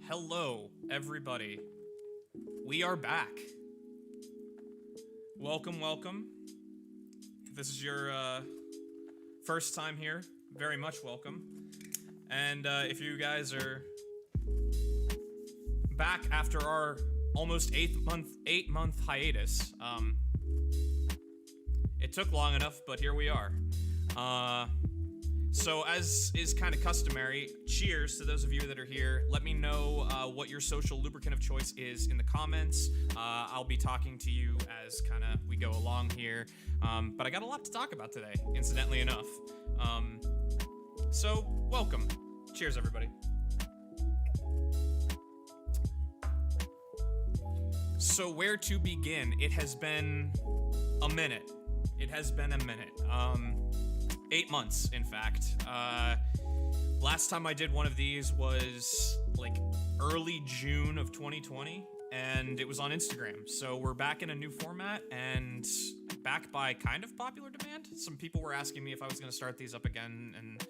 Hello, everybody. We are back. Welcome, welcome. If this is your first time here, very much welcome. And if you guys are back after our almost 8-month hiatus, it took long enough, but here we are. So as is kind of customary, cheers to those of you that are here. Let me know what your social lubricant of choice is in the comments. I'll be talking to you as kind of we go along here. But I got a lot to talk about today, incidentally enough. So welcome. Cheers, everybody. So where to begin? It has been a minute. 8 months, in fact. Last time I did one of these was like early June of 2020, and it was on Instagram. So we're back in a new format and back by kind of popular demand. Some people were asking me if I was going to start these up again, and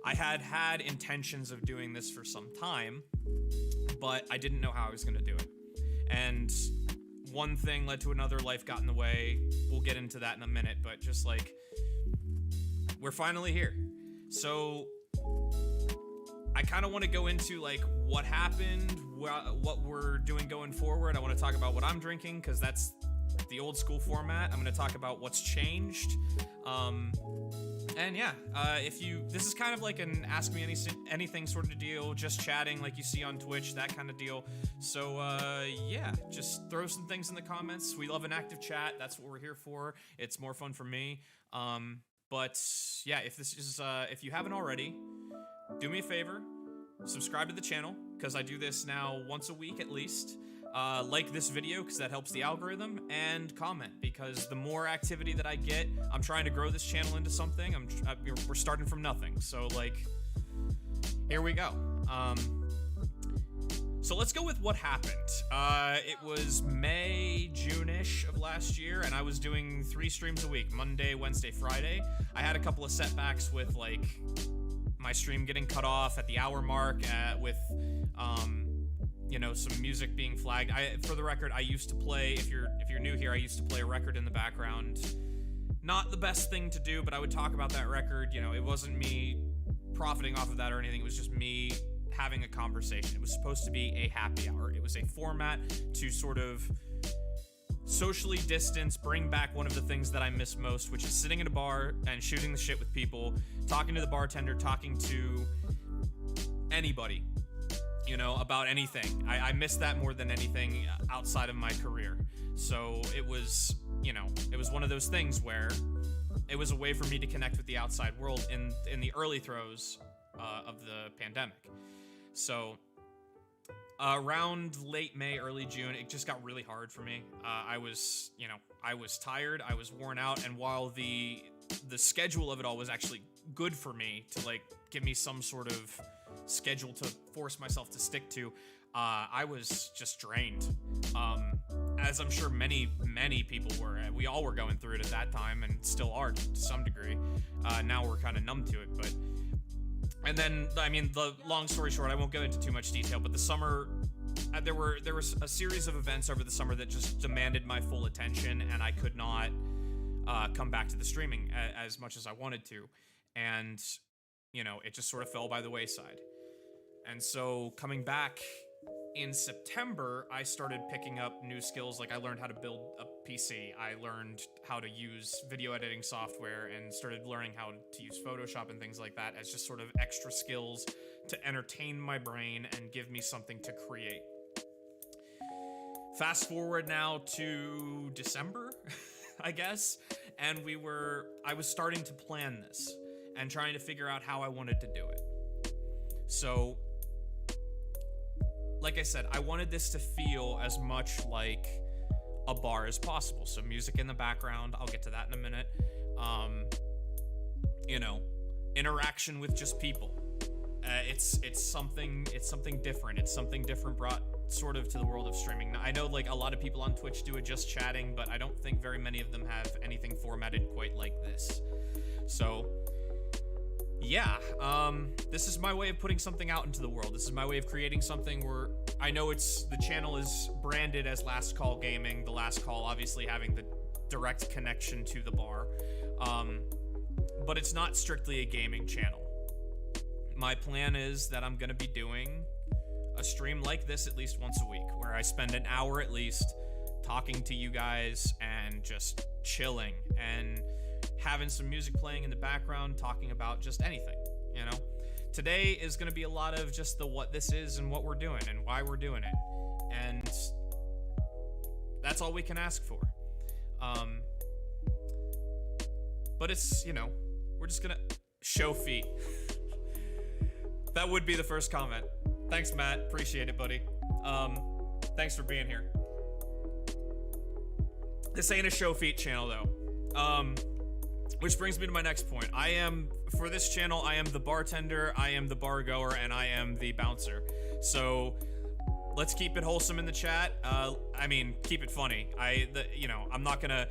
I had intentions of doing this for some time, but I didn't know how I was going to do it. And one thing led to another, life got in the way. We'll get into that in a minute, but just like, we're finally here. So I kind of want to go into like what happened, what we're doing going forward. I want to talk about what I'm drinking because that's the old school format. I'm going to talk about what's changed. And yeah, this is kind of like an ask me anything sort of deal, just chatting like you see on Twitch, that kind of deal. So yeah, just throw some things in the comments. We love an active chat. That's what we're here for. It's more fun for me. But yeah, if you haven't already, do me a favor, subscribe to the channel, because I do this now once a week at least. like this video because that helps the algorithm, and comment because the more activity that I get, I'm trying to grow this channel into something. We're starting from nothing, so like, here we go. So let's go with what happened. It was May, June-ish of last year, and I was doing 3 streams a week, Monday, Wednesday, Friday. I had a couple of setbacks with like my stream getting cut off at the hour mark, with you know, some music being flagged. For the record, I used to play, if you're new here, I used to play a record in the background. Not the best thing to do, but I would talk about that record. You know, it wasn't me profiting off of that or anything. It was just me having a conversation. It was supposed to be a happy hour. It was a format to sort of socially distance, bring back one of the things that I miss most, which is sitting in a bar and shooting the shit with people, talking to the bartender, talking to anybody, you know, about anything. I miss that more than anything outside of my career. So it was, you know, it was one of those things where it was a way for me to connect with the outside world in the early throes of the pandemic. So around late May, early June, it just got really hard for me. I was tired, I was worn out, and while the schedule of it all was actually good for me to like give me some sort of schedule to force myself to stick to, I was just drained. As I'm sure many people were. We all were going through it at that time and still are to some degree. Now we're kind of numb to it, but... And then, I mean, the long story short, I won't go into too much detail, but the summer, there was a series of events over the summer that just demanded my full attention, and I could not come back to the streaming as much as I wanted to. And, you know, it just sort of fell by the wayside. And so coming back in September, I started picking up new skills. Like I learned how to build a PC. I learned how to use video editing software and started learning how to use Photoshop and things like that as just sort of extra skills to entertain my brain and give me something to create. Fast forward now to December, I guess, and I was starting to plan this and trying to figure out how I wanted to do it. So, like I said, I wanted this to feel as much like a bar as possible. So music in the background, I'll get to that in a minute. You know, interaction with just people. It's something different. It's something different brought sort of to the world of streaming. Now, I know like a lot of people on Twitch do it just chatting, but I don't think very many of them have anything formatted quite like this. So, yeah, this is my way of putting something out into the world. This is my way of creating something where I know the channel is branded as Last Call Gaming, the Last Call obviously having the direct connection to the bar, but it's not strictly a gaming channel. My plan is that I'm gonna be doing a stream like this at least once a week, where I spend an hour at least talking to you guys and just chilling and having some music playing in the background, talking about just anything, you know? Today is going to be a lot of just the what this is and what we're doing and why we're doing it. And that's all we can ask for. But it's, you know, we're just going to show feet. That would be the first comment. Thanks, Matt. Appreciate it, buddy. Thanks for being here. This ain't a show feet channel, though. Which brings me to my next point. For this channel, I am the bartender, I am the bar goer, and I am the bouncer. So, let's keep it wholesome in the chat. I mean, keep it funny. You know, I'm not gonna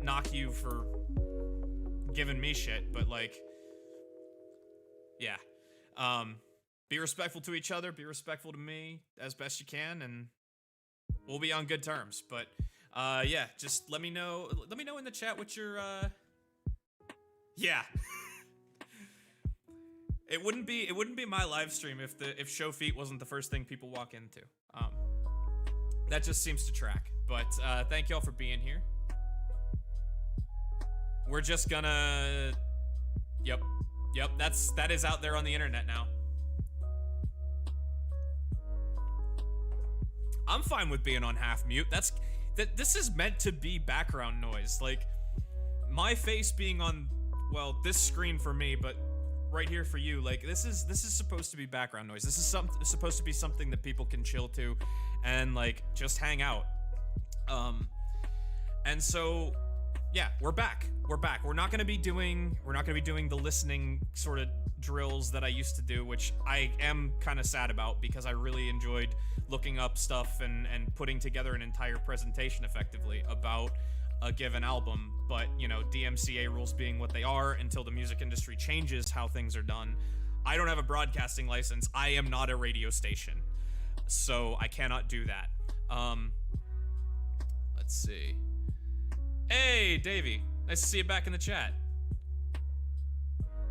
knock you for giving me shit, but like, yeah. Be respectful to each other, be respectful to me as best you can, and we'll be on good terms. But yeah, just let me know in the chat what your yeah. It wouldn't be my live stream if show feet wasn't the first thing people walk into. That just seems to track. But thank y'all for being here. We're just gonna Yep, that is out there on the internet now. I'm fine with being on half mute. This is meant to be background noise. Like, my face being on, well, this screen for me, but right here for you, like, this is supposed to be background noise. This is supposed to be something that people can chill to and like just hang out. And so yeah, we're back. We're not going to be doing the listening sort of drills that I used to do, which I am kind of sad about because I really enjoyed looking up stuff and putting together an entire presentation effectively about a given album. But, you know, DMCA rules being what they are, until the music industry changes how things are done. I don't have a broadcasting license. I am not a radio station, so I cannot do that. Let's see. Hey, Davey. Nice to see you back in the chat.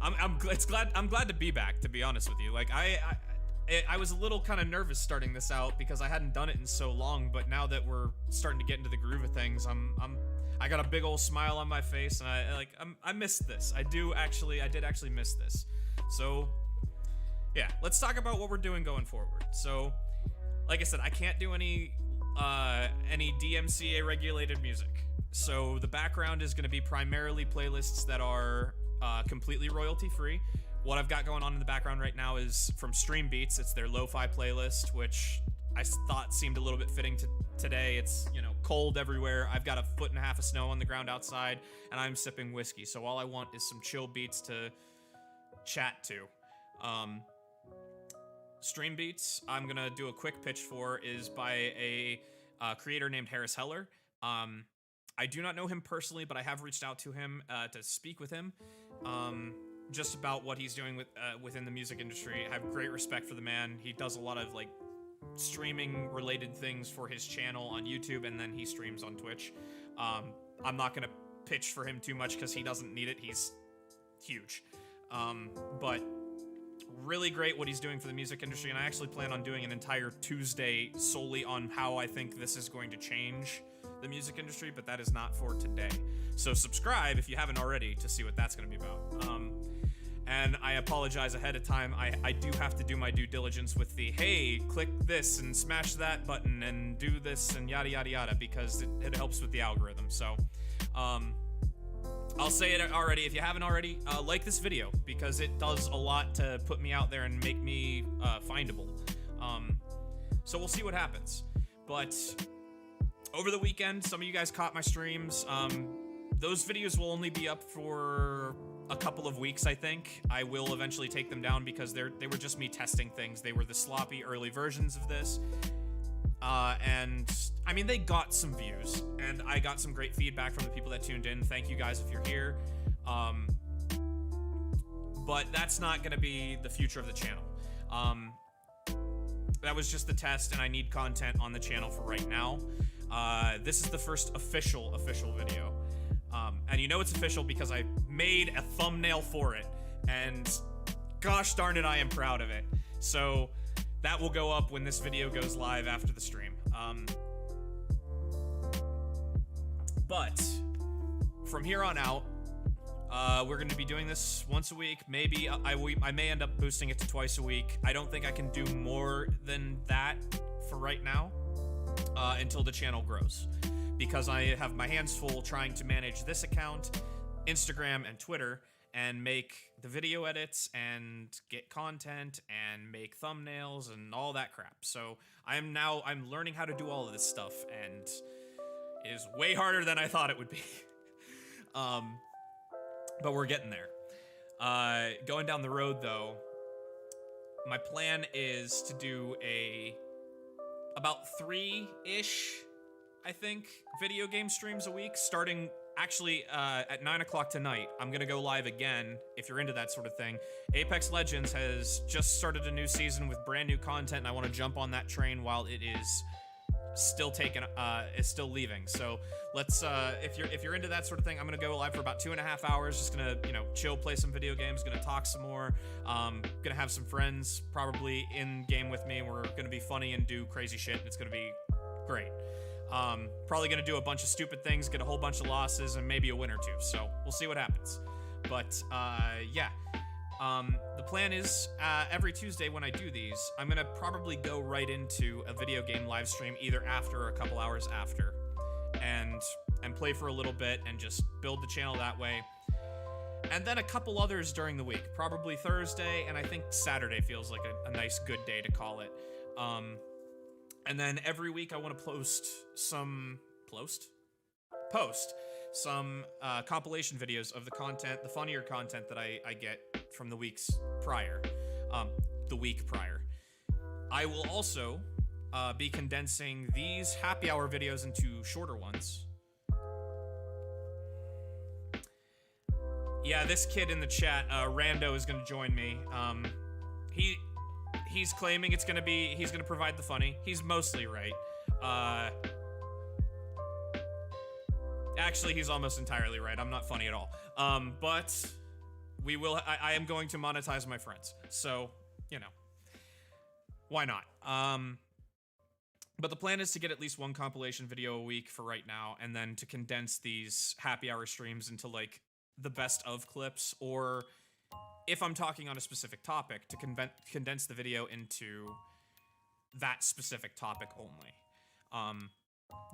I'm glad to be back, to be honest with you. Like, I was a little kind of nervous starting this out because I hadn't done it in so long, but now that we're starting to get into the groove of things, I got a big old smile on my face, and I missed this. I did actually miss this. So, yeah, let's talk about what we're doing going forward. So, like I said, I can't do any DMCA regulated music. So the background is going to be primarily playlists that are completely royalty free. What I've got going on in the background right now is from Stream Beats. It's their lo-fi playlist, which I thought seemed a little bit fitting to today. It's, you know, cold everywhere. I've got 1.5 feet of snow on the ground outside, and I'm sipping whiskey. So all I want is some chill beats to chat to. Stream Beats, I'm going to do a quick pitch for, is by a creator named Harris Heller. I do not know him personally, but I have reached out to him to speak with him just about what he's doing within the music industry. I have great respect for the man. He does a lot of like streaming related things for his channel on YouTube, and then he streams on Twitch. I'm not gonna pitch for him too much because he doesn't need it. He's huge, but really great what he's doing for the music industry. And I actually plan on doing an entire Tuesday solely on how I think this is going to change the music industry, but that is not for today. So subscribe if you haven't already to see what that's going to be about. And I apologize ahead of time. I do have to do my due diligence with the, hey, click this and smash that button and do this and yada yada yada, because it helps with the algorithm. So I'll say it already, if you haven't already, like this video, because it does a lot to put me out there and make me findable. So we'll see what happens. But over the weekend, some of you guys caught my streams. Those videos will only be up for a couple of weeks, I think. I will eventually take them down because they were just me testing things. They were the sloppy early versions of this. And I mean, they got some views, and I got some great feedback from the people that tuned in. Thank you guys if you're here. But that's not going to be the future of the channel. That was just the test, and I need content on the channel for right now. This is the first official video. And you know it's official because I made a thumbnail for it, and gosh darn it, I am proud of it. So that will go up when this video goes live after the stream. But from here on out, we're going to be doing this once a week. Maybe I may end up boosting it to twice a week. I don't think I can do more than that for right now, until the channel grows, because I have my hands full trying to manage this account, Instagram, and Twitter, and make the video edits and get content and make thumbnails and all that crap. So I'm learning how to do all of this stuff, and it is way harder than I thought it would be. But we're getting there. Going down the road though, my plan is to do about 3-ish, I think, video game streams a week, starting actually at 9 o'clock tonight. I'm gonna go live again, if you're into that sort of thing. Apex Legends has just started a new season with brand new content, and I want to jump on that train while it is still still leaving. So let's if you're into that sort of thing, I'm gonna go live for about 2.5 hours, just gonna, you know, chill, play some video games, gonna talk some more, gonna have some friends probably in game with me. We're gonna be funny and do crazy shit, and it's gonna be great. Probably gonna do a bunch of stupid things, get a whole bunch of losses, and maybe a win or two, so we'll see what happens. But yeah, the plan is every Tuesday when I do these, I'm gonna probably go right into a video game live stream, either after or a couple hours after, and play for a little bit and just build the channel that way. And then a couple others during the week, probably Thursday, and I think Saturday feels like a nice good day to call it. And then every week I want to post some compilation videos of the content, the funnier content that I get from the weeks prior, the week prior. I will also be condensing these happy hour videos into shorter ones. Yeah, this kid in the chat, Rando, is gonna join me. He's claiming he's gonna provide the funny. He's mostly right. Actually, he's almost entirely right. I'm not funny at all. But I am going to monetize my friends. So, you know, why not? But the plan is to get at least one compilation video a week for right now, and then to condense these happy hour streams into, like, the best of clips, or if I'm talking on a specific topic, to condense the video into that specific topic only.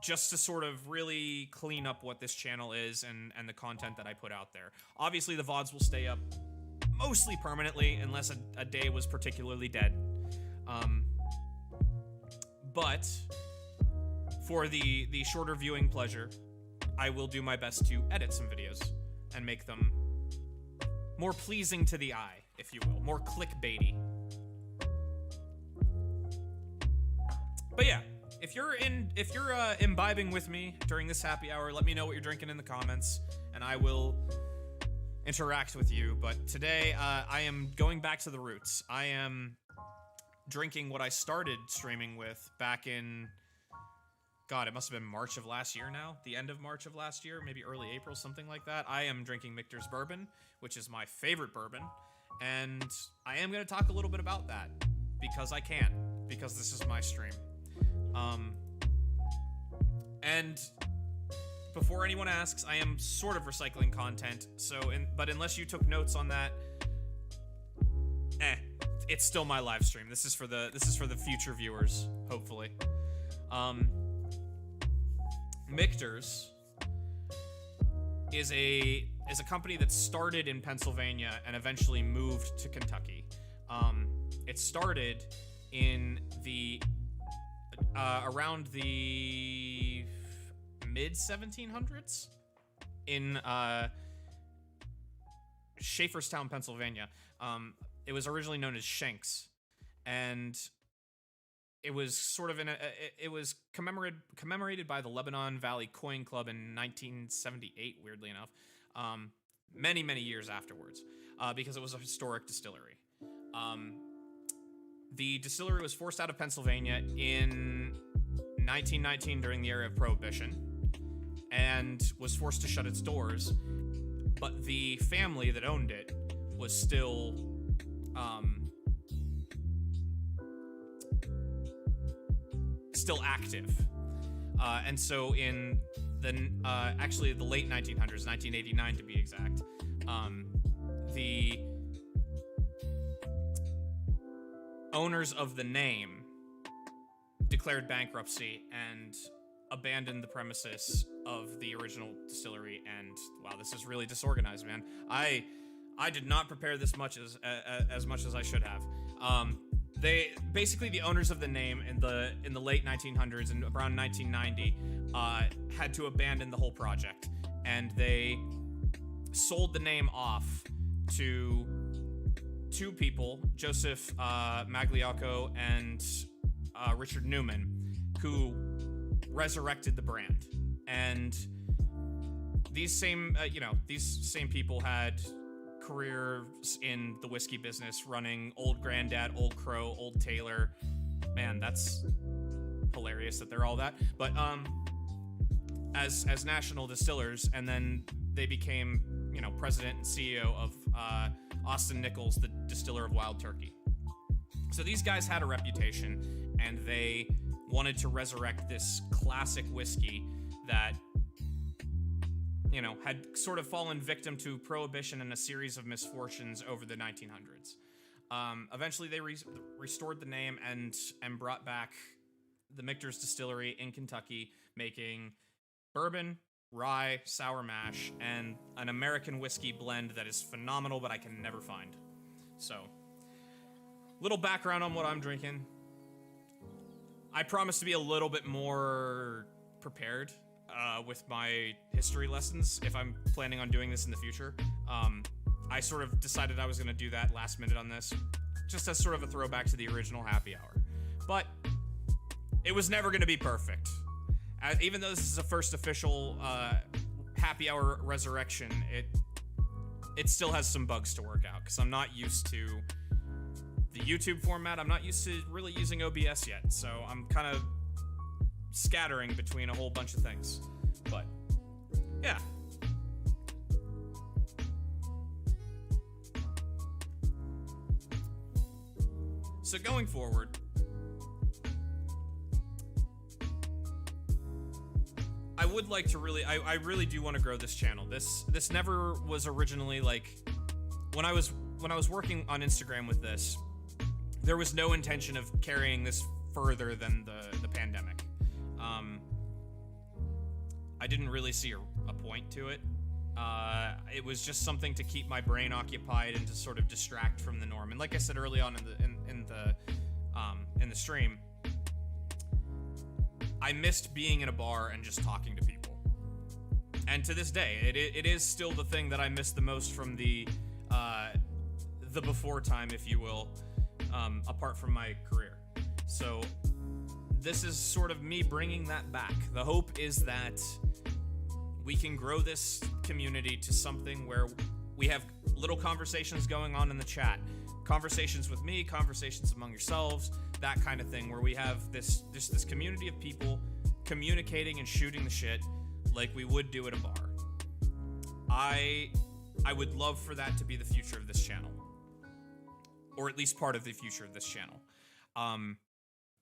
Just to sort of really clean up what this channel is and the content that I put out there. Obviously, the VODs will stay up mostly permanently, unless a day was particularly dead. But for the shorter viewing pleasure, I will do my best to edit some videos and make them more pleasing to the eye, if you will, more clickbaity. But yeah, if you're imbibing with me during this happy hour, let me know what you're drinking in the comments, and I will interact with you. But today, I am going back to the roots. I am drinking what I started streaming with back in, God, it must have been March of last year now. The end of March of last year, maybe early April, something like that. I am drinking Michter's Bourbon, which is my favorite bourbon. And I am going to talk a little bit about that, because I can, because this is my stream. And before anyone asks, I am sort of recycling content, but unless you took notes on that, it's still my live stream. This is for the future viewers, hopefully. Michter's is a company that started in Pennsylvania and eventually moved to Kentucky. It started in the around the mid 1700s in Schaefferstown, Pennsylvania. It was originally known as Shanks, and it was sort of it was commemorated by the Lebanon Valley Coin Club in 1978, weirdly enough, many years afterwards, because it was a historic distillery. The distillery was forced out of Pennsylvania in 1919 during the era of Prohibition, and was forced to shut its doors, but the family that owned it was still active. And so in actually the late 1900s, 1989 to be exact, the owners of the name declared bankruptcy and abandoned the premises of the original distillery. And wow, this is really disorganized, man. I did not prepare this much as much as I should have. They basically, the owners of the name in the late 1900s and around 1990 had to abandon the whole project, and they sold the name off to two people, Joseph Magliocco and Richard Newman, who resurrected the brand. And these same people had careers in the whiskey business, running Old Grandad, Old Crow, Old Taylor. Man, that's hilarious that they're all that. But as national distillers, and then they became, president and CEO of Austin Nichols, the distiller of Wild Turkey. So these guys had a reputation, and they wanted to resurrect this classic whiskey that had sort of fallen victim to Prohibition and a series of misfortunes over the 1900s. Eventually, they restored the name and brought back the Michter's Distillery in Kentucky, making bourbon, rye, sour mash, and an American whiskey blend that is phenomenal, but I can never find. So, little background on what I'm drinking. I promise to be a little bit more prepared with my history lessons if I'm planning on doing this in the future. I sort of decided I was going to do that last minute on this, just as sort of a throwback to the original Happy Hour. But it was never going to be perfect. Even though this is a first official Happy Hour resurrection, it still has some bugs to work out, because I'm not used to the YouTube format. I'm not used to really using OBS yet, so I'm kind of scattering between a whole bunch of things. But, yeah. So going forward, I would like to I really do want to grow this channel. This never was originally like, when I was working on Instagram with this, there was no intention of carrying this further than the pandemic. I didn't really see a point to it. It was just something to keep my brain occupied and to sort of distract from the norm. And like I said early on in the stream, I missed being in a bar and just talking to people. And to this day, it is still the thing that I miss the most from the before time, if you will, apart from my career. So this is sort of me bringing that back. The hope is that we can grow this community to something where we have little conversations going on in the chat, conversations with me, conversations among yourselves, that kind of thing, where we have this community of people communicating and shooting the shit like we would do at a bar. I would love for that to be the future of this channel, or at least part of the future of this channel.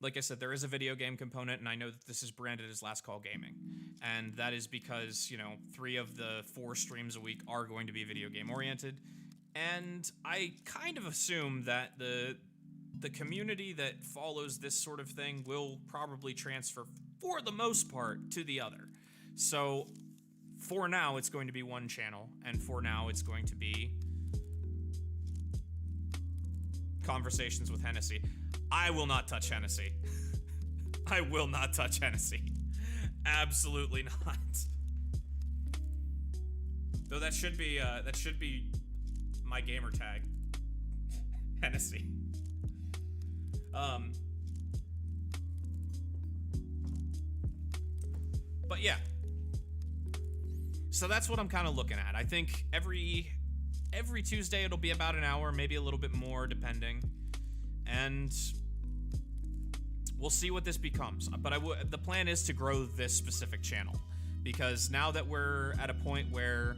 Like I said, there is a video game component, and I know that this is branded as Last Call Gaming. And that is because, you know, 3 of the 4 streams a week are going to be video game oriented. And I kind of assume that the community that follows this sort of thing will probably transfer, for the most part, to the other. So, for now, it's going to be one channel, and for now, it's going to be Conversations with Hennessy. I will not touch Hennessy. I will not touch Hennessy. Absolutely not. Though that should be my gamer tag. Hennessy. But yeah. So that's what I'm kind of looking at. I think every Tuesday it'll be about an hour, maybe a little bit more, depending. And we'll see what this becomes. But the plan is to grow this specific channel, because now that we're at a point where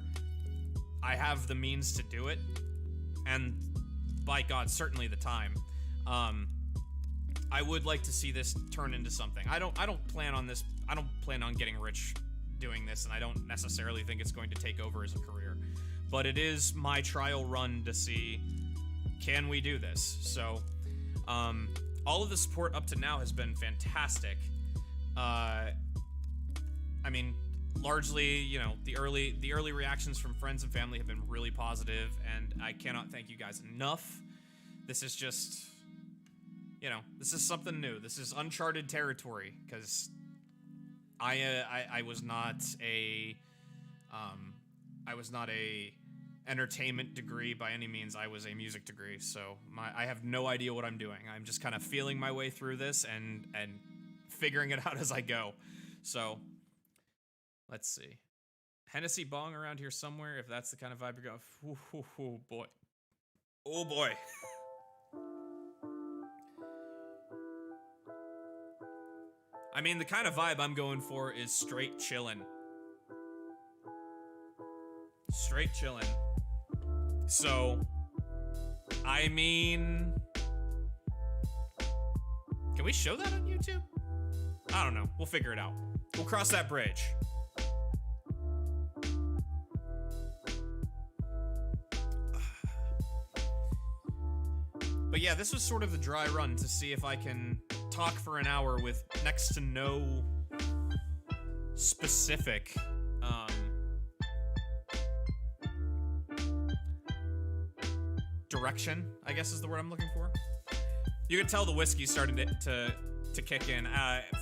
I have the means to do it, and by God, certainly the time, I would like to see this turn into something. I don't plan on this. I don't plan on getting rich doing this, and I don't necessarily think it's going to take over as a career. But it is my trial run to see, can we do this? So, all of the support up to now has been fantastic. I mean, largely, you know, the early reactions from friends and family have been really positive, and I cannot thank you guys enough. This is just, you know, this is something new. This is uncharted territory, because I was not a entertainment degree by any means. I was a music degree, so I have no idea what I'm doing. I'm just kind of feeling my way through this and figuring it out as I go. So, let's see. Hennessy bong around here somewhere, if that's the kind of vibe you're going. Oh boy. Oh boy. I mean, the kind of vibe I'm going for is straight chillin'. Straight chillin'. So, I mean, can we show that on YouTube? I don't know. We'll figure it out. We'll cross that bridge. But yeah, this was sort of the dry run to see if I can talk for an hour with next to no specific direction, I guess is the word I'm looking for. You can tell the whiskey's starting to to kick in.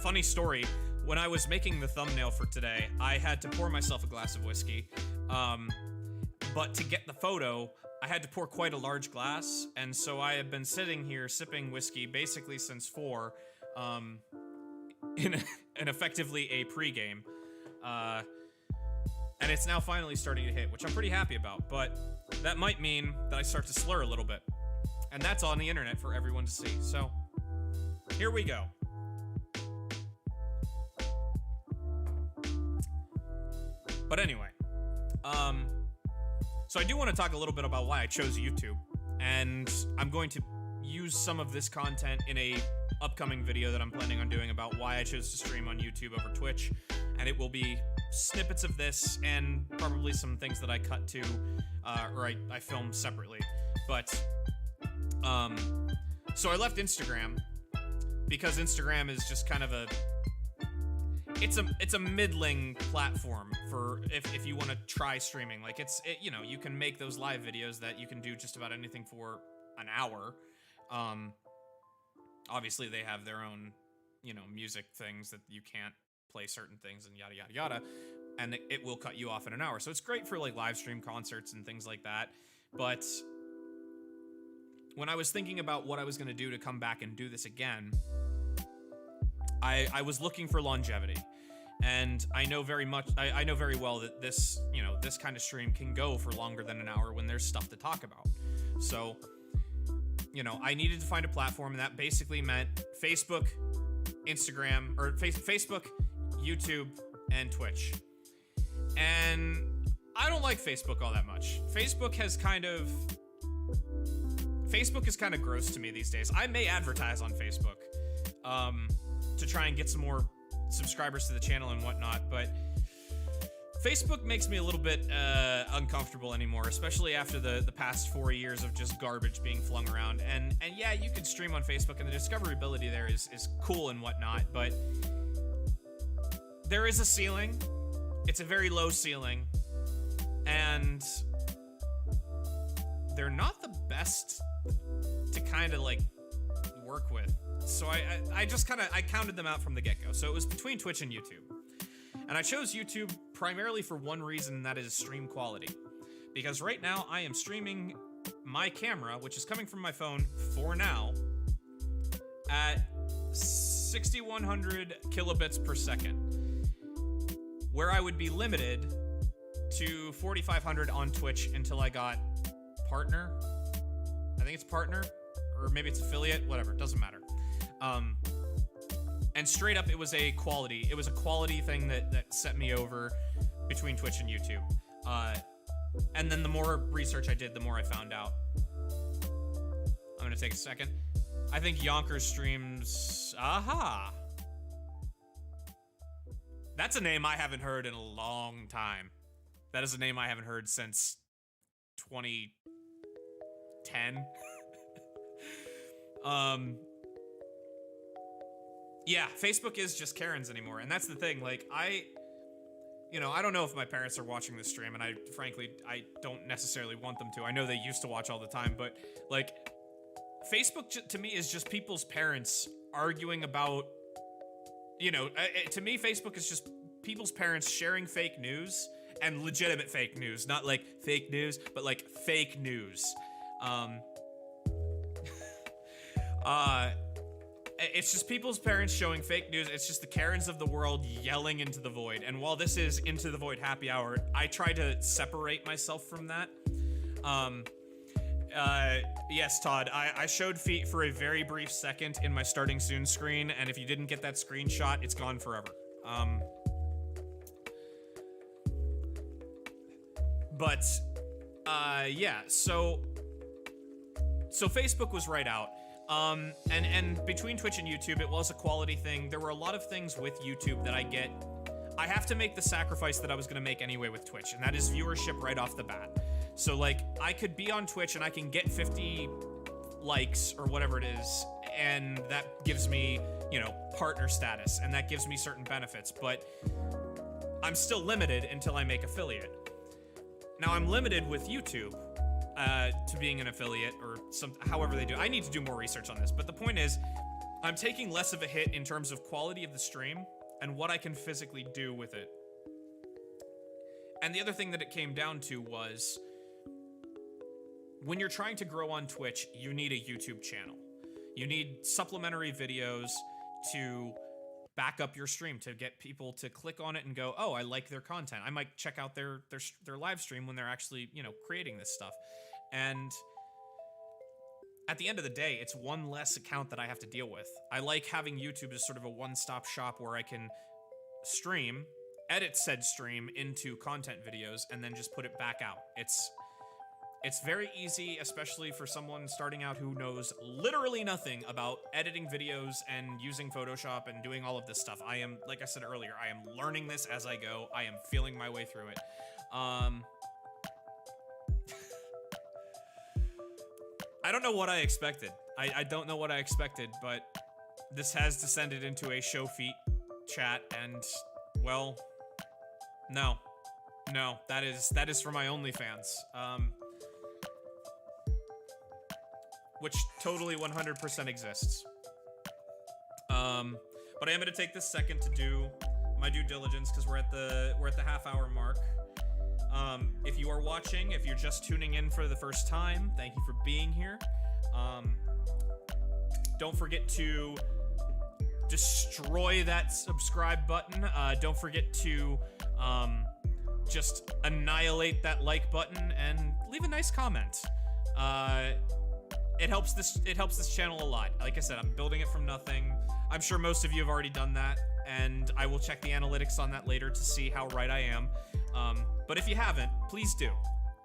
Funny story, when I was making the thumbnail for today, I had to pour myself a glass of whiskey. But to get the photo, I had to pour quite a large glass, and so I have been sitting here sipping whiskey basically since 4, in effectively a pregame. And it's now finally starting to hit, which I'm pretty happy about, but that might mean that I start to slur a little bit. And that's on the internet for everyone to see, so here we go. But anyway, so I do want to talk a little bit about why I chose YouTube, and I'm going to use some of this content in a upcoming video that I'm planning on doing about why I chose to stream on YouTube over Twitch, and it will be snippets of this and probably some things that I cut to, or I film separately. But, so I left Instagram because Instagram is just kind of it's a middling platform for if you want to try streaming. Like you know, you can make those live videos that you can do just about anything for an hour. Obviously they have their own, you know, music things that you can't play certain things and yada yada yada, and it will cut you off in an hour. So it's great for like live stream concerts and things like that. But when I was thinking about what I was going to do to come back and do this again, I was looking for longevity, and I know very well that this, you know, this kind of stream can go for longer than an hour when there's stuff to talk about. So, you know, I needed to find a platform, and that basically meant Facebook, Instagram, or Facebook, YouTube, and Twitch. And I don't like Facebook all that much. Facebook is kind of gross to me these days. I may advertise on Facebook, to try and get some more subscribers to the channel and whatnot, but Facebook makes me a little bit uncomfortable anymore, especially after the past 4 years of just garbage being flung around. And yeah, you can stream on Facebook, and the discoverability there is cool and whatnot, but there is a ceiling. It's a very low ceiling, and they're not the best to kind of like work with. So I just kind of counted them out from the get-go. So it was between Twitch and YouTube. And I chose YouTube primarily for one reason, and that is stream quality. Because right now I am streaming my camera, which is coming from my phone for now, at 6100 kilobits per second, where I would be limited to 4500 on Twitch until I got Partner. I think it's Partner, or maybe it's Affiliate, whatever, doesn't matter. And straight up, it was a quality thing that set me over between Twitch and YouTube. And then the more research I did, the more I found out. I'm gonna take a second. I think Yonkers streams, aha! That's a name I haven't heard in a long time. That is a name I haven't heard since 2010. Yeah, Facebook is just Karen's anymore, and that's the thing. Like, I don't know if my parents are watching this stream, and I don't necessarily want them to. I know they used to watch all the time, but, like, Facebook to me is just people's parents arguing about, you know, to me, Facebook is just people's parents sharing fake news, and legitimate fake news, not like fake news, but like fake news. It's just people's parents showing fake news. It's just the Karens of the world yelling into the void. And while this is Into the Void Happy Hour, I try to separate myself from that. Yes, Todd, I showed feet for a very brief second in my starting soon screen, and if you didn't get that screenshot, it's gone forever. Yeah, so Facebook was right out. And between Twitch and YouTube, it was a quality thing. There were a lot of things with YouTube that I have to make the sacrifice that I was gonna make anyway with Twitch, and that is viewership right off the bat. So, like, I could be on Twitch and I can get 50 likes or whatever it is, and that gives me, you know, partner status, and that gives me certain benefits, but I'm still limited until I make affiliate. Now, I'm limited with YouTube to being an affiliate, or however they do. I need to do more research on this, but the point is, I'm taking less of a hit in terms of quality of the stream and what I can physically do with it. And the other thing that it came down to was, when you're trying to grow on Twitch, you need a YouTube channel. You need supplementary videos to back up your stream, to get people to click on it and go, oh, I like their content. I might check out their live stream when they're actually, you know, creating this stuff. And at the end of the day, it's one less account that I have to deal with. I like having YouTube as sort of a one-stop shop where I can stream, edit said stream into content videos, and then just put it back out. It's very easy, especially for someone starting out who knows literally nothing about editing videos and using Photoshop and doing all of this stuff. I am, like I said earlier, I am learning this as I go. I am feeling my way through it. I don't know what I expected. I don't know what I expected, but this has descended into a show feat chat, and, well, no. No, that is for my OnlyFans. Which totally 100% exists. But I am gonna take this second to do my due diligence because we're at the half-hour mark. If you are watching, if you're just tuning in for the first time, thank you for being here. Don't forget to destroy that subscribe button. Don't forget to just annihilate that like button and leave a nice comment. It helps this channel a lot. Like I said, I'm building it from nothing. I'm sure most of you have already done that, and I will check the analytics on that later to see how right I am. But if you haven't, please do.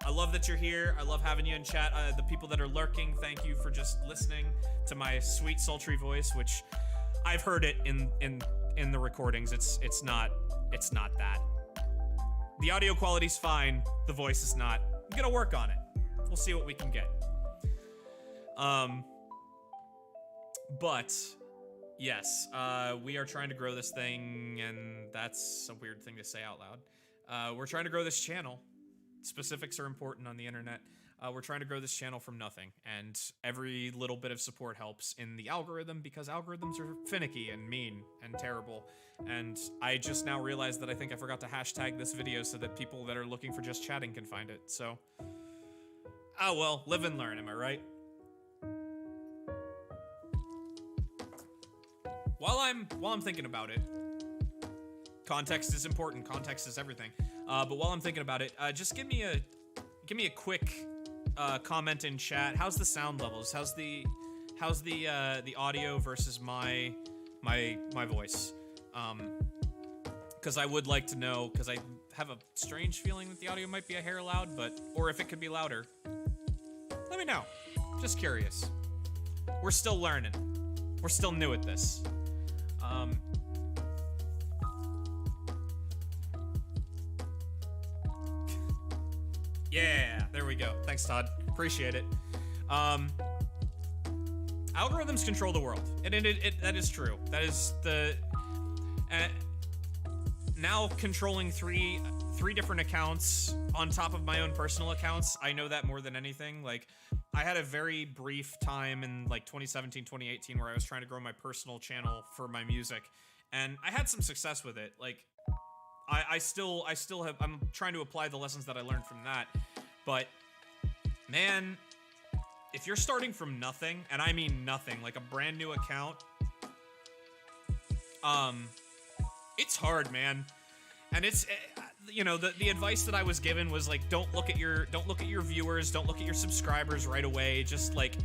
I love that you're here. I love having you in chat. The people that are lurking, thank you for just listening to my sweet, sultry voice, which I've heard it in the recordings. It's not that. The audio quality's fine. The voice is not. I'm gonna work on it. We'll see what we can get. But yes, we are trying to grow this thing, and that's a weird thing to say out loud. We're trying to grow this channel. Specifics are important on the internet. We're trying to grow this channel from nothing, and every little bit of support helps in the algorithm, because algorithms are finicky and mean and terrible. And I just now realized that I think I forgot to hashtag this video so that people that are looking for just chatting can find it. So, oh well, live and learn, am I right? While I'm thinking about it, context is important. Context is everything. But while I'm thinking about it, just give me a quick comment in chat. How's the sound levels? How's the audio versus my voice? Because I would like to know, because I have a strange feeling that the audio might be a hair loud, or if it could be louder. Let me know. Just curious. We're still learning. We're still new at this. Yeah, there we go. Thanks, Todd. Appreciate it. Algorithms control the world. That is true. That is the... now controlling three different accounts on top of my own personal accounts, I know that more than anything. Like, I had a very brief time in like 2017, 2018 where I was trying to grow my personal channel for my music, and I had some success with it. Like, I still have, I'm trying to apply the lessons that I learned from that, but man, if you're starting from nothing, and I mean nothing, like a brand new account, it's hard, man. And it's, you know, the advice that I was given was like, don't look at your viewers, don't look at your subscribers right away. Just like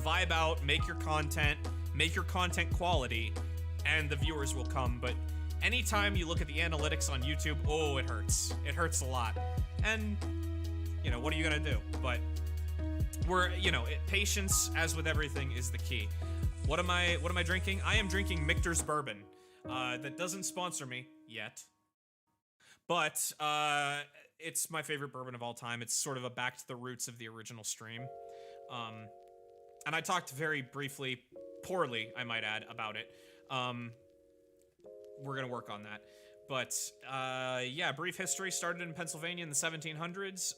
vibe out, make your content quality, and the viewers will come. But anytime you look at the analytics on YouTube, oh, it hurts. It hurts a lot. And, you know, what are you gonna do? But patience, as with everything, is the key. What am I drinking? I am drinking Michter's bourbon. That doesn't sponsor me yet. But it's my favorite bourbon of all time. It's sort of a back to the roots of the original stream. And I talked very briefly, poorly, I might add, about it. We're gonna work on that. But yeah, brief history. Started in Pennsylvania in the 1700s,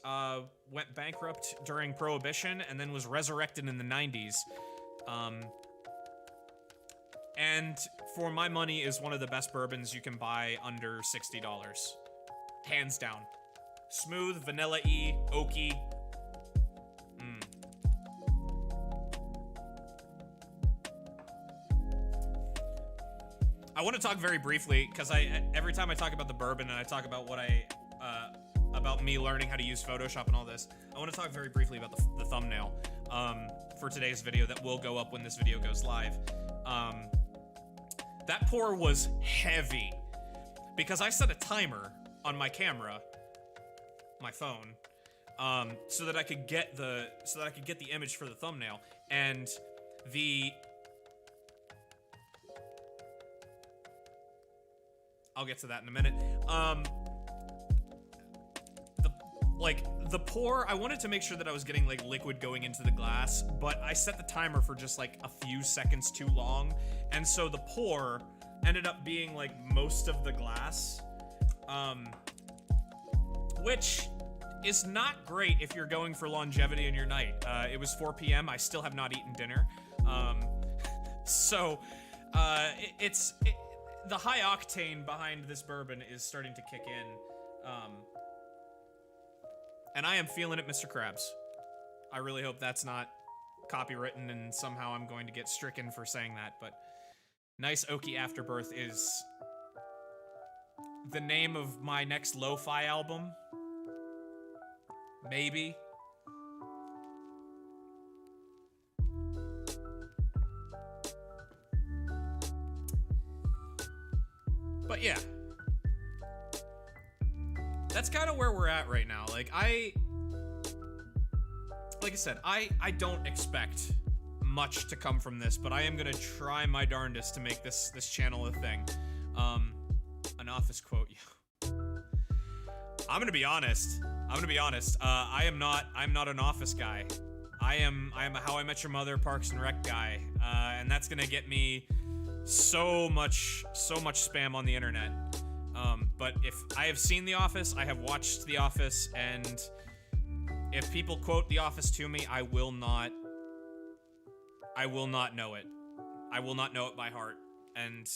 went bankrupt during Prohibition, and then was resurrected in the 90s. And for my money, is one of the best bourbons you can buy under $60. Hands down. Smooth, vanilla-y, oaky. I want to talk very briefly, because every time I talk about the bourbon and I talk about what about me learning how to use Photoshop and all this, I want to talk very briefly about the thumbnail for today's video that will go up when this video goes live. That pour was heavy because I set a timer on my camera, my phone, so that I could get the image for the thumbnail, and I'll get to that in a minute. The pour, I wanted to make sure that I was getting like liquid going into the glass, but I set the timer for just like a few seconds too long, and so the pour ended up being like most of the glass, which is not great if you're going for longevity in your night. It was 4 p.m. I still have not eaten dinner, so the high octane behind this bourbon is starting to kick in, and I am feeling it, Mr. Krabs. I really hope that's not copywritten and somehow I'm going to get stricken for saying that, but Nice Oaky Afterbirth is the name of my next lo-fi album. Maybe. But yeah. That's kind of where we're at right now. Like I said, I don't expect much to come from this, but I am gonna try my darndest to make this channel a thing. An office quote. I'm gonna be honest. I'm not an office guy. I am a How I Met Your Mother, Parks and Rec guy, and that's gonna get me so much spam on the internet. But if I have seen The Office, I have watched The Office, and if people quote The Office to me, I will not know it. I will not know it by heart. And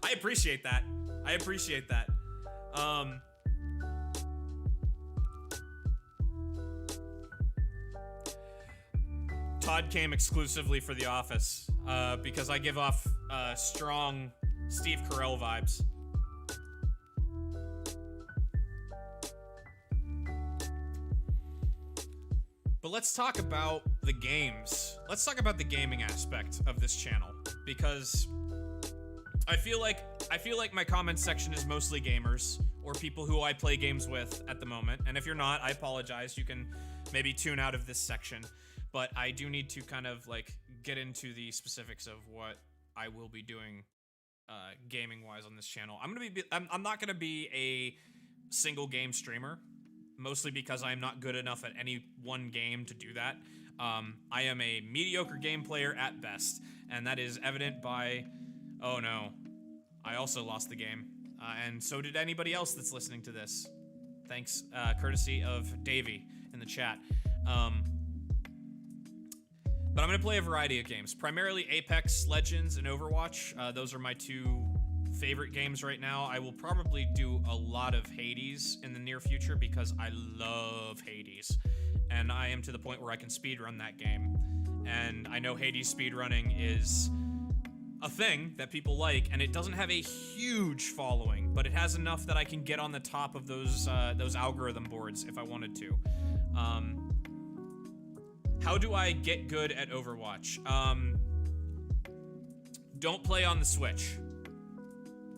I appreciate that. Todd came exclusively for The Office, because I give off strong Steve Carell vibes. But let's talk about the games. Let's talk about the gaming aspect of this channel, because I feel like my comment section is mostly gamers or people who I play games with at the moment. And if you're not, I apologize. You can maybe tune out of this section. But I do need to kind of like get into the specifics of what I will be doing gaming-wise on this channel. I'm not gonna be a single game streamer, mostly because I am not good enough at any one game to do that. I am a mediocre game player at best, and that is evident by, oh no, I also lost the game, and so did anybody else that's listening to this. Thanks, courtesy of Davey in the chat. But I'm gonna play a variety of games, primarily Apex Legends and Overwatch. Those are my two favorite games right now. I will probably do a lot of Hades in the near future because I love Hades, and I am to the point where I can speedrun that game. And I know Hades speedrunning is a thing that people like, and it doesn't have a huge following, but it has enough that I can get on the top of those algorithm boards if I wanted to. How do I get good at Overwatch? Don't play on the Switch.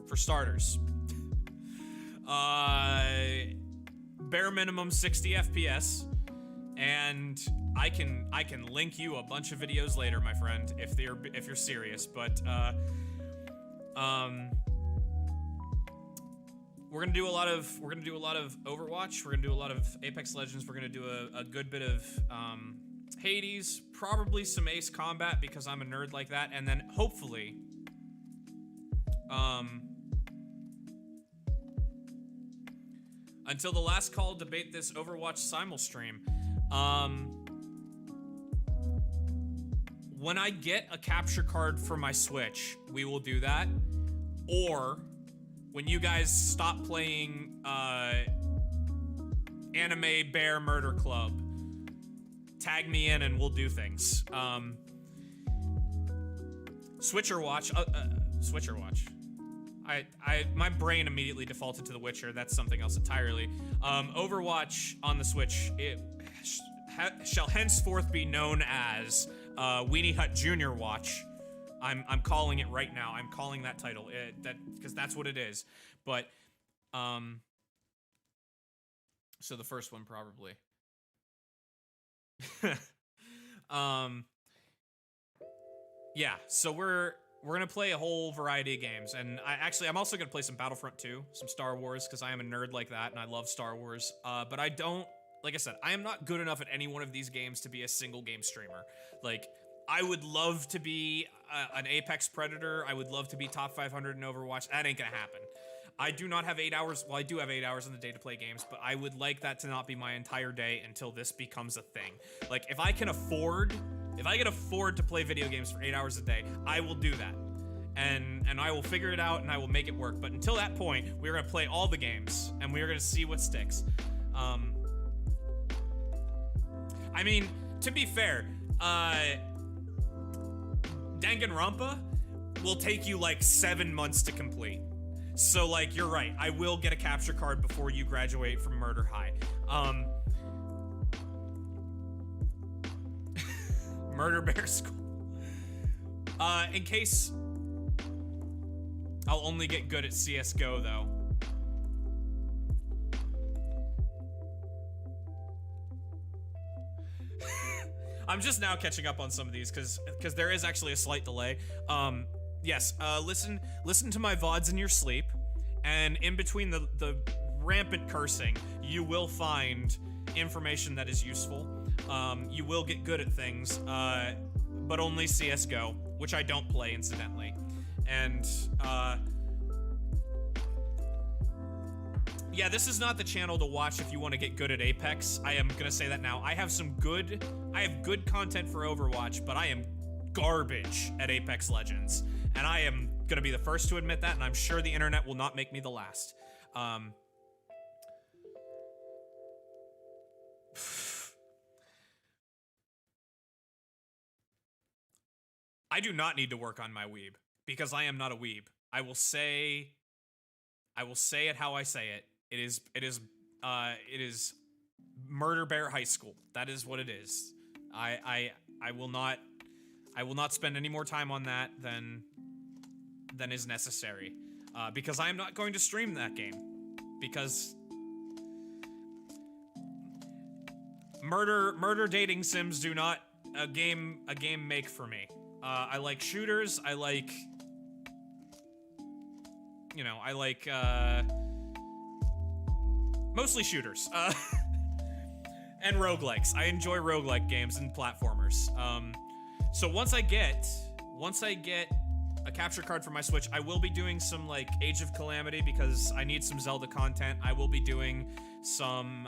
For starters. Bare minimum 60 FPS, and I can link you a bunch of videos later, my friend, if you're serious. But we're gonna do a lot of Overwatch. We're gonna do a lot of Apex Legends. We're gonna do a good bit of Hades, probably some Ace Combat because I'm a nerd like that, and then hopefully until the last call, debate this Overwatch simul stream. when I get a capture card for my Switch, we will do that. Or when you guys stop playing Anime Bear Murder Club, tag me in and we'll do things. Switcher Watch. Switcher Watch. My brain immediately defaulted to The Witcher. That's something else entirely. Overwatch on the Switch, it shall henceforth be known as Weenie Hut Junior Watch. I'm calling it right now. I'm calling that title because that's what it is. But so the first one probably. Yeah. So we're gonna play a whole variety of games, and I'm also gonna play some Battlefront 2, some Star Wars, because I am a nerd like that, and I love Star Wars. But I don't, like I said, I am not good enough at any one of these games to be a single game streamer. Like, I would love to be an Apex Predator. I would love to be top 500 in Overwatch. That ain't gonna happen. I do not have 8 hours. Well, I do have 8 hours in the day to play games, but I would like that to not be my entire day until this becomes a thing. Like, if I can afford to play video games for 8 hours a day, I will do that. And I will figure it out and I will make it work. But until that point, we're gonna play all the games and we're gonna see what sticks. I mean, to be fair, Danganronpa will take you like 7 months to complete. So, like, you're right. I will get a capture card before you graduate from Murder High. Murder Bear School. In case... I'll only get good at CSGO, though. I'm just now catching up on some of these, because there is actually a slight delay. Yes, listen to my VODs in your sleep, and in between the rampant cursing, you will find information that is useful. You will get good at things, but only CSGO, which I don't play, incidentally. And, yeah, this is not the channel to watch if you want to get good at Apex. I am gonna say that now. I have good content for Overwatch, but I am garbage at Apex Legends. And I am gonna be the first to admit that, and I'm sure the internet will not make me the last. I do not need to work on my weeb, because I am not a weeb. I will say it how I say it. It is Murder Bear High School. That is what it is. I will not spend any more time on that than is necessary, because I am not going to stream that game, because murder dating sims do not a game make for me. I like shooters. I like, you know, I like mostly shooters. And roguelikes. I enjoy roguelike games and platformers. So once I get a capture card for my Switch, I will be doing some, like, Age of Calamity, because I need some Zelda content. I will be doing some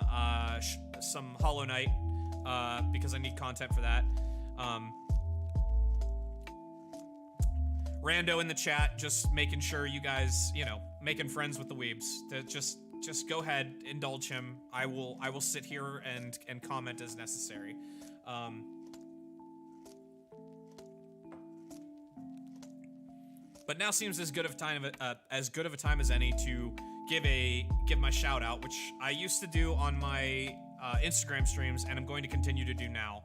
Hollow Knight, because I need content for that. Rando in the chat, just making sure you guys, you know, making friends with the weebs. Just go ahead, indulge him. I will sit here and comment as necessary. But now seems as good of a time as any to give my shout out, which I used to do on my Instagram streams, and I'm going to continue to do now.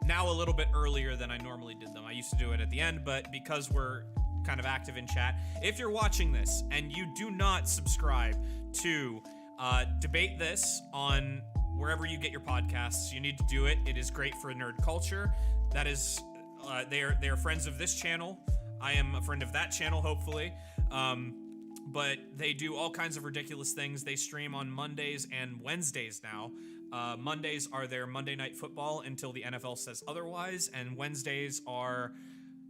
Now a little bit earlier than I normally did them. I used to do it at the end, but because we're kind of active in chat, if you're watching this and you do not subscribe to Debate This on wherever you get your podcasts, you need to do it. It is great for nerd culture. That is, they are friends of this channel. I am a friend of that channel, hopefully. But they do all kinds of ridiculous things. They stream on Mondays and Wednesdays now. Mondays are their Monday Night Football until the NFL says otherwise, and Wednesdays are,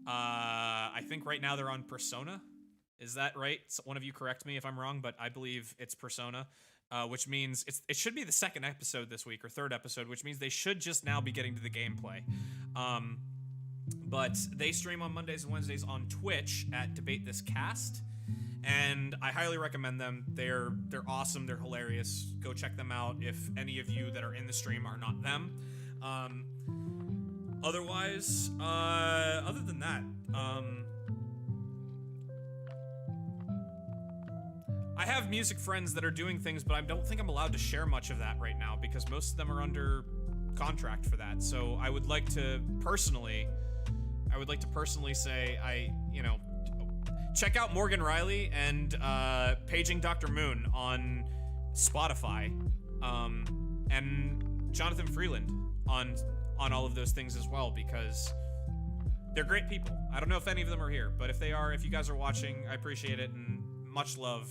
I think right now they're on Persona. Is that right? So one of you correct me if I'm wrong, but I believe it's Persona, which means it should be the second episode this week, or third episode, which means they should just now be getting to the gameplay. but they stream on Mondays and Wednesdays on Twitch at Debate This Cast, and I highly recommend them. They're awesome. They're hilarious. Go check them out if any of you that are in the stream are not them. Otherwise, other than that, I have music friends that are doing things, but I don't think I'm allowed to share much of that right now because most of them are under contract for that. So I would like to personally say, check out Morgan Riley and Paging Dr. Moon on Spotify, and Jonathan Freeland on all of those things as well, because they're great people. I don't know if any of them are here, but if they are, if you guys are watching, I appreciate it, and much love,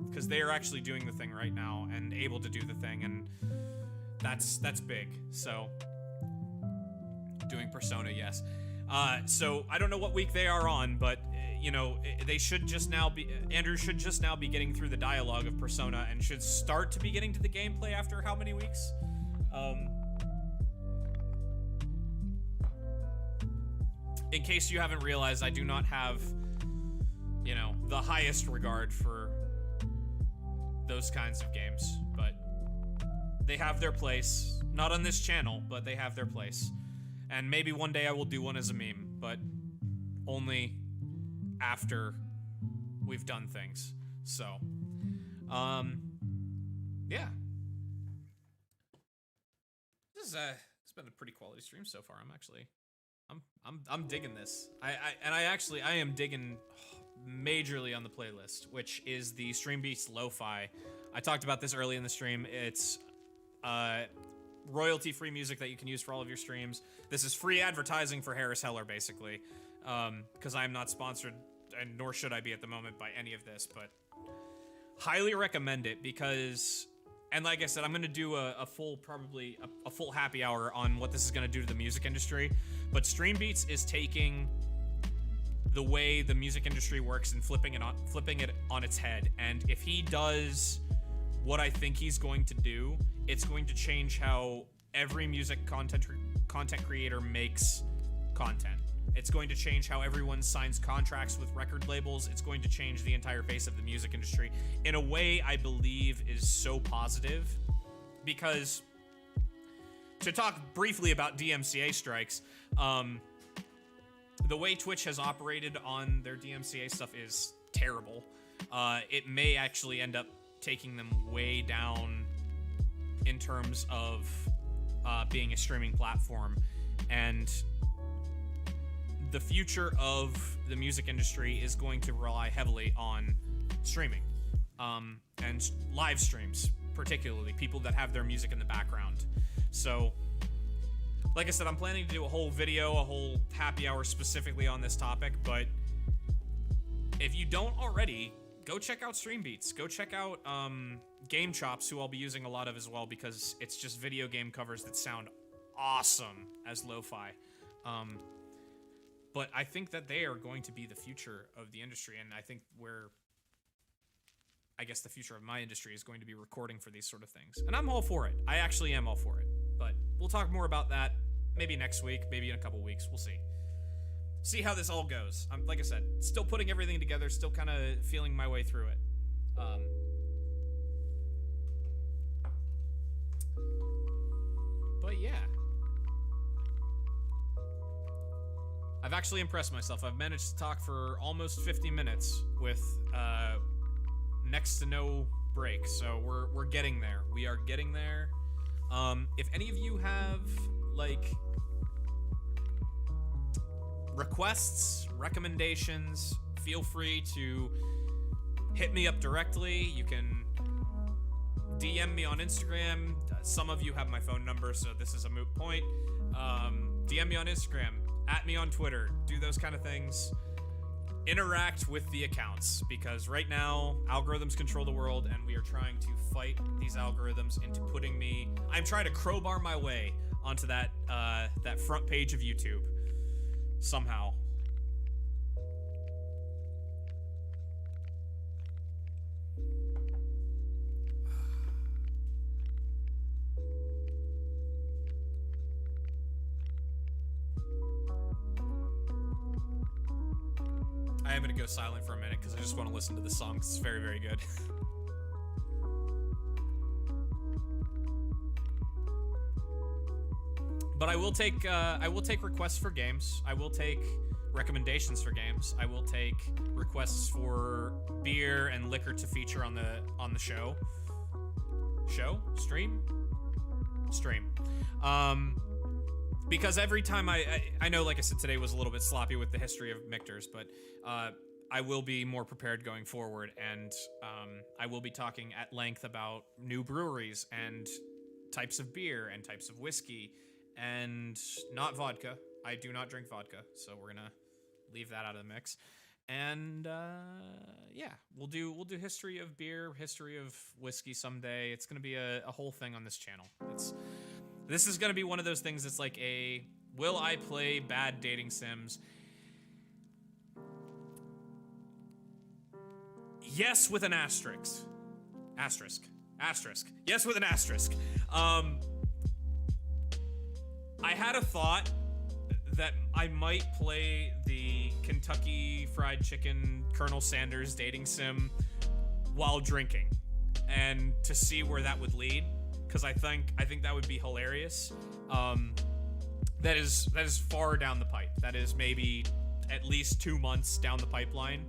because they are actually doing the thing right now and able to do the thing, and that's big. So, doing Persona, yes. So I don't know what week they are on, but they should just now be. Andrew should just now be getting through the dialogue of Persona and should start to be getting to the gameplay after how many weeks? In case you haven't realized, I do not have, the highest regard for those kinds of games, but they have their place. Not on this channel, but they have their place. And maybe one day I will do one as a meme, but only after we've done things. So, yeah. This is it's been a pretty quality stream so far. I'm digging this. I am digging majorly on the playlist, which is the Stream Beats Lo-Fi. I talked about this early in the stream. It's royalty-free music that you can use for all of your streams. This is free advertising for Harris Heller, basically, because I'm not sponsored, and nor should I be at the moment by any of this, but highly recommend it because, and like I said, I'm gonna do a full happy hour on what this is gonna do to the music industry, but Stream Beats is taking the way the music industry works and flipping it on its head, and if he does what I think he's going to do, it's going to change how every music content creator makes content. It's going to change how everyone signs contracts with record labels. It's going to change the entire face of the music industry in a way I believe is so positive, because to talk briefly about DMCA strikes, the way Twitch has operated on their DMCA stuff is terrible. It may actually end up taking them way down in terms of being a streaming platform, and the future of the music industry is going to rely heavily on streaming, and live streams, particularly people that have their music in the background. So, like I said, I'm planning to do a whole video, a whole happy hour specifically on this topic, but if you don't already, go check out Stream Beats. Go check out Game Chops, who I'll be using a lot of as well, because it's just video game covers that sound awesome as lo-fi. But I think that they are going to be the future of the industry, and I think I guess the future of my industry is going to be recording for these sort of things. And I'm all for it. I actually am all for it. But we'll talk more about that maybe next week, maybe in a couple weeks. We'll see. See how this all goes. Like I said, still putting everything together, still kind of feeling my way through it. But yeah. I've actually impressed myself. I've managed to talk for almost 50 minutes with next to no break, so we're getting there. We are getting there. If any of you have, like, requests, recommendations, feel free to hit me up directly. You can DM me on Instagram. Some of you have my phone number, so this is a moot point. DM me on Instagram, at me on Twitter, do those kind of things. Interact with the accounts, because right now algorithms control the world, and we are trying to fight these algorithms into putting me. I'm trying to crowbar my way onto that that front page of YouTube somehow. gonna go silent for a minute because I just want to listen to the song. It's very, very good. But I will take requests for games. I will take recommendations for games. I will take requests for beer and liquor to feature on the show. Stream. Because every time I know, like I said, today was a little bit sloppy with the history of Michter's, but I will be more prepared going forward, and I will be talking at length about new breweries and types of beer and types of whiskey, and not vodka. I do not drink vodka, so we're gonna leave that out of the mix. And yeah, we'll do history of beer, history of whiskey someday. It's gonna be a whole thing on this channel. This is gonna be one of those things that's like a will I play bad dating sims? Yes, with an asterisk. Asterisk. Yes, with an asterisk. I had a thought that I might play the Kentucky Fried Chicken Colonel Sanders dating sim while drinking, and to see where that would lead, because I think that would be hilarious. That is far down the pipe. That is maybe at least 2 months down the pipeline,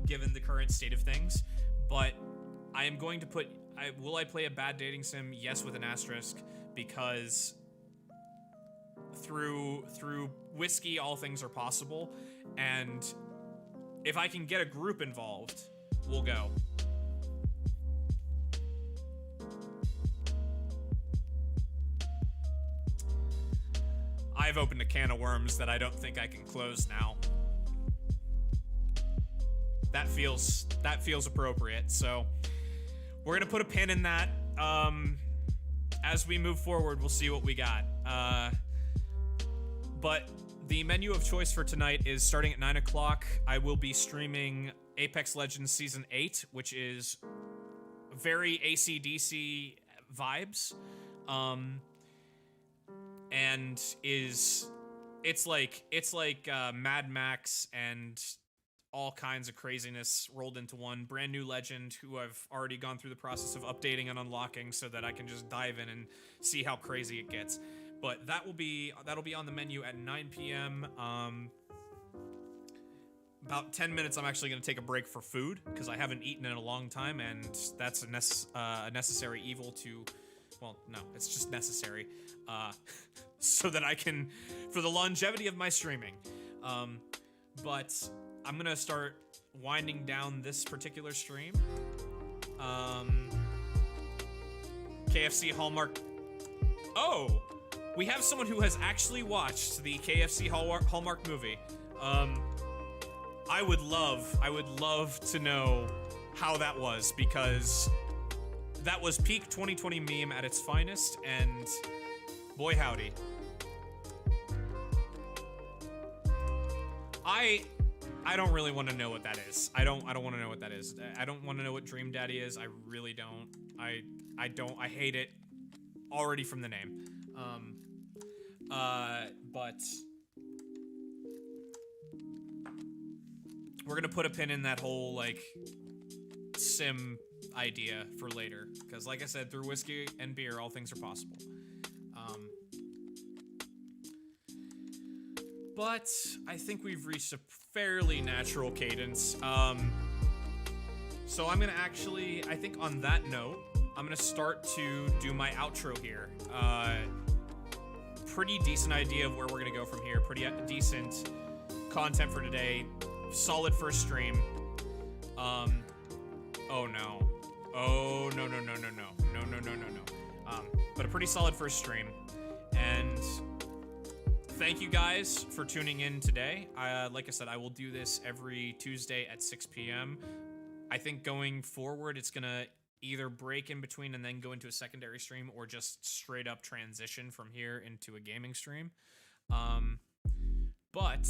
given the current state of things. But I am going to put will I play a bad dating sim? Yes, with an asterisk, because through whiskey, all things are possible, and if I can get a group involved, we'll go. I've opened a can of worms that I don't think I can close now. That feels appropriate, so we're gonna put a pin in that. As we move forward, we'll see what we got. But the menu of choice for tonight is starting at 9 o'clock. I will be streaming Apex Legends Season 8, which is very AC/DC vibes. And it's like Mad Max and all kinds of craziness rolled into one. Brand new legend who I've already gone through the process of updating and unlocking so that I can just dive in and see how crazy it gets. But that'll be on the menu at 9 p.m. About 10 minutes, I'm actually going to take a break for food because I haven't eaten in a long time, and that's a necessary evil to, well, no, it's just necessary, so that I can, for the longevity of my streaming. But I'm going to start winding down this particular stream. KFC Hallmark. Oh! We have someone who has actually watched the KFC Hallmark movie. I would love to know how that was, because that was peak 2020 meme at its finest, and boy howdy. I don't really want to know what that is. I don't want to know what that is. I don't want to know what Dream Daddy is. I really don't. I hate it already from the name. But we're gonna put a pin in that whole, like, sim idea for later, because like I said, through whiskey and beer, all things are possible. But I think we've reached a fairly natural cadence. So I'm gonna actually, I think on that note, I'm gonna start to do my outro here. Pretty decent idea of where we're gonna go from here. Pretty decent content for today. Solid first stream. Oh no. Oh no. But a pretty solid first stream. And thank you guys for tuning in today. Like I said, I will do this every Tuesday at 6 p.m. I think going forward, it's gonna either break in between and then go into a secondary stream, or just straight up transition from here into a gaming stream. But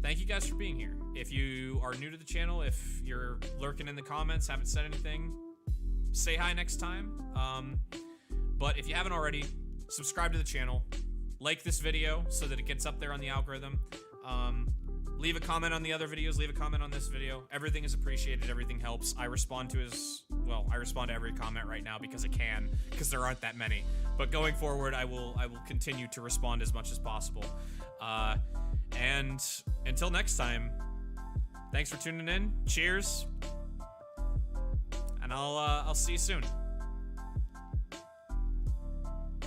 thank you guys for being here. If you are new to the channel, if you're lurking in the comments, haven't said anything, say hi next time. But if you haven't already, subscribe to the channel, like this video so that it gets up there on the algorithm. Leave a comment on the other videos, leave a comment on this video. Everything is appreciated, everything helps. I respond to I respond to every comment right now because I can, because there aren't that many. But going forward, I will continue to respond as much as possible. And until next time, thanks for tuning in. Cheers. And I'll see you soon.